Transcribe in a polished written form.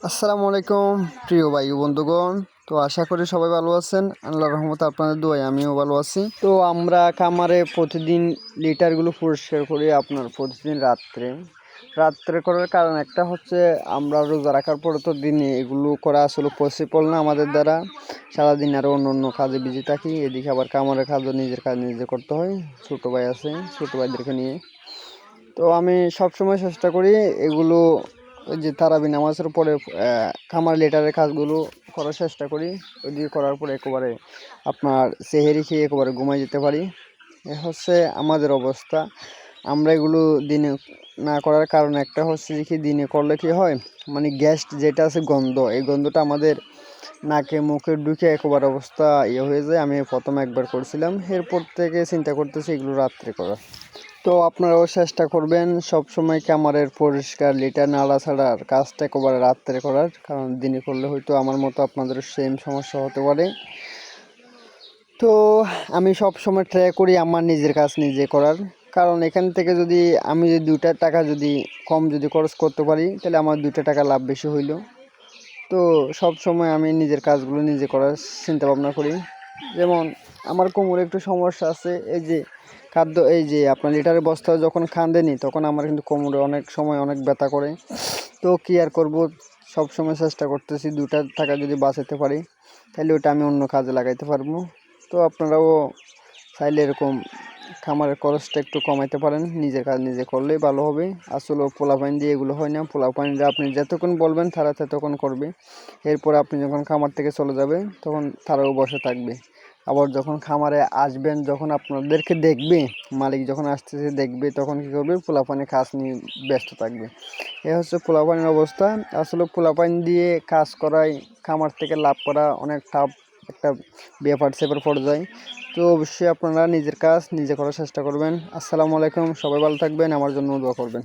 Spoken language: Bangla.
আসসালামু আলাইকুম প্রিয় ভাই ও বন্ধুগণ। তো আশা করি সবাই ভালো আছেন। আল্লাহর রহমতে আপনাদের দোয়ায় আমিও ভালো আছি। তো আমরা খামারে প্রতিদিন লিটারগুলো পরিষ্কার করি আপনার প্রতিদিন রাত্রে করার কারণ একটা হচ্ছে আমরা রোজা রাখার পরে তো দিনে এগুলো করা আসলে পসিবল না আমাদের দ্বারা। সারাদিন আরও অন্য অন্য কাজে বিজি থাকি, এদিকে আবার খামারের কাজও নিজের কাজ নিজে করতে হয়। ছোটো ভাই আছে, ছোটো ভাইদেরকে নিয়ে তো আমি সবসময় চেষ্টা করি এগুলো ওই যে তারাবি নামাজের পরে খামার লেটারের কাজগুলো করার চেষ্টা করি। ওইদিকে করার পরে একেবারে আপনার সেহেরি খেয়ে একেবারে ঘুমাই যেতে পারি। এ হচ্ছে আমাদের অবস্থা। আমরা এগুলো দিনে না করার কারণ একটা হচ্ছে যে কি, দিনে করলে কি হয়, মানে গ্যাস যেটা আছে গন্ধ, এই গন্ধটা আমাদের নাকে মুখে ঢুকে একেবারে অবস্থা হয়ে যায়। আমি প্রথম একবার করছিলাম, এরপর থেকে চিন্তা করতেছি এগুলো রাত্রে করা। তো আপনারাও চেষ্টা করবেন সব সময় খামারের পরিষ্কার লিটার নাড়াছাড়ার কাজটা একেবারে রাত্রে করার, কারণ দিনে করলে হয়তো আমার মতো আপনাদের সেম সমস্যা হতে পারে। তো আমি সব সময় ট্রাই করি আমার নিজের কাজ নিজে করার, কারণ এখান থেকে যদি আমি যদি 2টা টাকা যদি কম যদি খরচ করতে পারি, তাহলে আমার 2টা টাকা লাভ বেশি হইল। তো সব সময় আমি নিজের কাজগুলো নিজে করার চিন্তা ভাবনা করি। যেমন আমার কোমরে একটু সমস্যা আছে, এই যে খাদ্য, এই যে আপনার লিটারের বস্তা যখন খান তখন আমার কিন্তু কোমরে অনেক সময় অনেক ব্যথা করে। তো কী আর করবো, সব সময় চেষ্টা করতেছি 2টা টাকা যদি বাঁচাতে পারি তাহলে ওটা আমি অন্য কাজে লাগাইতে পারবো। তো আপনারাও চাইলে এরকম খামারের খরচটা একটু কমাইতে পারেন, নিজের কাজ নিজে করলেই ভালো হবে। আসলে পোলাপাইন দিয়ে এগুলো হয় না। পোলাপাইনরা আপনি যতক্ষণ বলবেন তারা ততক্ষণ করবে, এরপর আপনি যখন খামার থেকে চলে যাবে তখন তারাও বসে থাকবে। আবার যখন খামারে আসবেন, যখন আপনাদেরকে দেখবে, মালিক যখন আসতেছে দেখবে, তখন কী করবে, পোলাপাইনের কাজ নিয়ে ব্যস্ত থাকবে। এ হচ্ছে পোলাপাইনের অবস্থা। আসলে পোলাপাইন দিয়ে কাজ করাই, খামার থেকে লাভ করা অনেক টাফ একটা ব্যাপার স্যাপার পড়ে যায়। তো অবশ্যই আপনারা নিজের কাজ নিজে করার চেষ্টা করবেন। আসসালামু আলাইকুম, সবাই ভালো থাকবেন, আমার জন্য দোয়া করবেন।